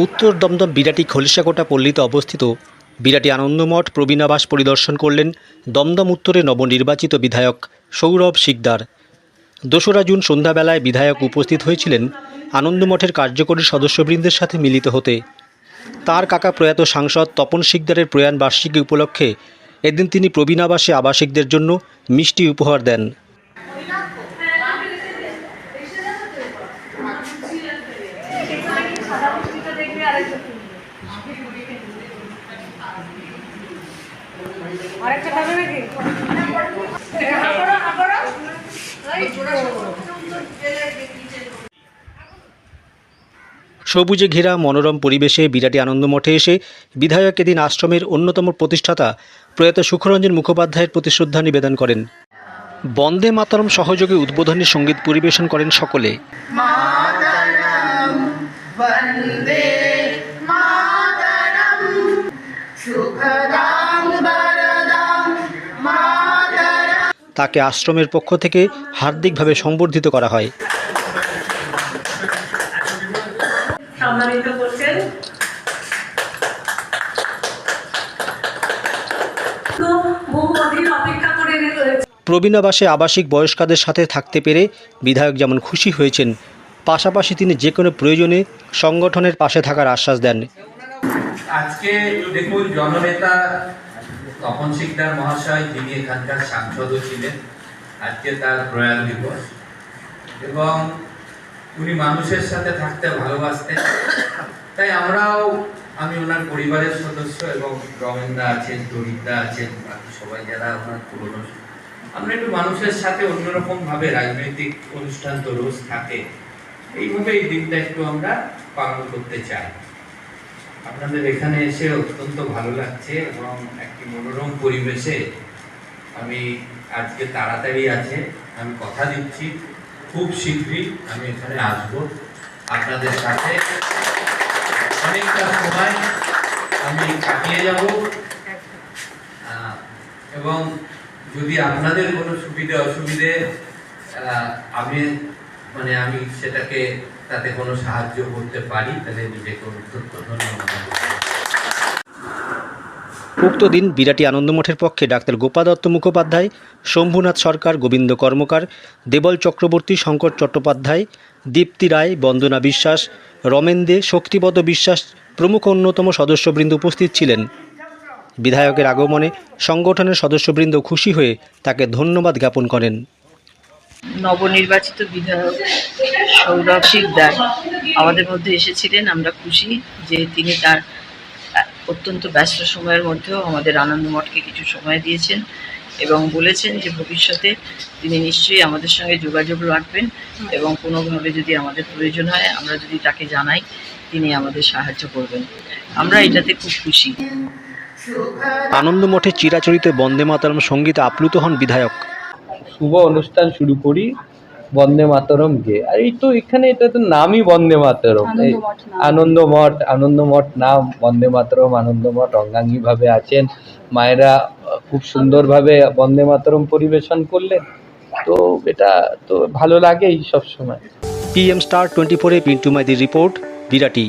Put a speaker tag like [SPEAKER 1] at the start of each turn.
[SPEAKER 1] উত্তর দমদম বিরাটি খলিশাকোটা পল্লীতে অবস্থিত বিরাটি আনন্দমঠ প্রবীণাবাস পরিদর্শন করলেন দমদম উত্তরে নবনির্বাচিত বিধায়ক সৌরভ শিকদার। ২রা জুন সন্ধ্যাবেলায় বিধায়ক উপস্থিত হয়েছিলেন আনন্দমঠের কার্যকরী সদস্যবৃন্দের সাথে মিলিত হতে। তার কাকা প্রয়াত সাংসদ তপন শিকদারের প্রয়াণ বার্ষিকী উপলক্ষে এদিন তিনি প্রবীণাবাসে আবাসিকদের জন্য মিষ্টি উপহার দেন। সবুজে ঘেরা মনোরম পরিবেশে বিরাটি আনন্দমঠে এসে বিধায়ক এদিন আশ্রমের অন্যতম প্রতিষ্ঠাতা প্রয়াত সুখরঞ্জন মুখোপাধ্যায়ের প্রতি শ্রদ্ধা নিবেদন করেন। বন্দে মাতরম সহযোগে উদ্বোধনী সঙ্গীত পরিবেশন করেন সকলে। তাকে আশ্রমের পক্ষ থেকে হার্দিকভাবে সম্বর্ধিত করা হয়। প্রবীণাবাসে আবাসিক বয়স্কদের সাথে থাকতে পেরে বিধায়ক যেমন খুশি হয়েছেন, পাশাপাশি তিনি যে কোনো প্রয়োজনে সংগঠনের পাশে থাকার আশ্বাস দেন।
[SPEAKER 2] আজকে দেখুন, জননেতা তপন শিকদার মহাশয়, যিনি এখানকার সাংসদও ছিলেন, আজকে তার প্রয়াণ দিবস এবং উনি মানুষের সাথে থাকতে ভালোবাসতেন। তাই আমি ওনার পরিবারের সদস্য এবং রমেনদা আছেন, দরিদ্রা আছেন, বাকি সবাই যারা ওনার পুরনো, আমরা একটু মানুষের সাথে অন্যরকম ভাবে, রাজনৈতিক অনুষ্ঠান তো রোজ থাকে, এইভাবে এই দিনটা একটু আমরা পালন করতে চাই। আপনাদের এখানে এসে অত্যন্ত ভালো লাগছে এবং একটি মনোরম পরিবেশে আমি আজকে তাড়াতাড়ি আছে, আমি কথা দিচ্ছি খুব শীঘ্রই আমি এখানে আসবো। আপনাদের সাথে অনেকটা সময় আমি কাটিয়ে যাব এবং যদি আপনাদের কোনো সুবিধা অসুবিধে আমি সেটাকে তাতে কোনো সাহায্য করতে পারি, তাহলে নিজেকে অত্যন্ত ধন্যবাদ।
[SPEAKER 1] উক্ত দিন বিরাটি আনন্দমঠের পক্ষে ডাক্তার গোপা দত্ত মুখোপাধ্যায়, শম্ভুনাথ সরকার, গোবিন্দ কর্মকার, দেবল চক্রবর্তী, শঙ্কর চট্টোপাধ্যায়, দীপ্তি রায়, বন্দনা বিশ্বাস, রমেন দে, শক্তিপদ বিশ্বাস প্রমুখ অন্যতম সদস্যবৃন্দ উপস্থিত ছিলেন। বিধায়কের আগমনে সংগঠনের সদস্যবৃন্দ খুশি হয়ে তাকে ধন্যবাদ জ্ঞাপন করেন।
[SPEAKER 3] নবনির্বাচিত বিধায়ক সৌরভ শিকদার আমাদের মধ্যে এসেছিলেন। আমরা খুশি যে তিনি তার অত্যন্ত ব্যস্ত সময়ের মধ্যেও আমাদের আনন্দমঠকে কিছু সময় দিয়েছেন এবং বলেছেন যে ভবিষ্যতে তিনি নিশ্চয়ই আমাদের সঙ্গে যোগাযোগ রাখবেন এবং কোনোভাবে যদি আমাদের প্রয়োজন হয়, আমরা যদি তাকে জানাই, তিনি আমাদের সাহায্য করবেন। আমরা এটাতে খুব খুশি।
[SPEAKER 1] আনন্দমঠে চিরাচরিত বন্দে মাতরম সঙ্গীতে আপ্লুত হন বিধায়ক।
[SPEAKER 4] শুভ অনুষ্ঠান শুরু করি বন্দে মাতরম গে। আর এই তো এখানে এটা তো নামই বন্দে মাতরম, আনন্দমঠ নাম, বন্দে মাতরম, আনন্দমঠ অঙ্গাঙ্গিভাবে আছেন। মায়েরা খুব সুন্দরভাবে বন্দে মাতরম পরিবেশন করলেন, তো এটা তো ভালো লাগেই সবসময়।
[SPEAKER 1] PM Star 24-এ পিন্টু মাইতির রিপোর্ট, বিরাটি।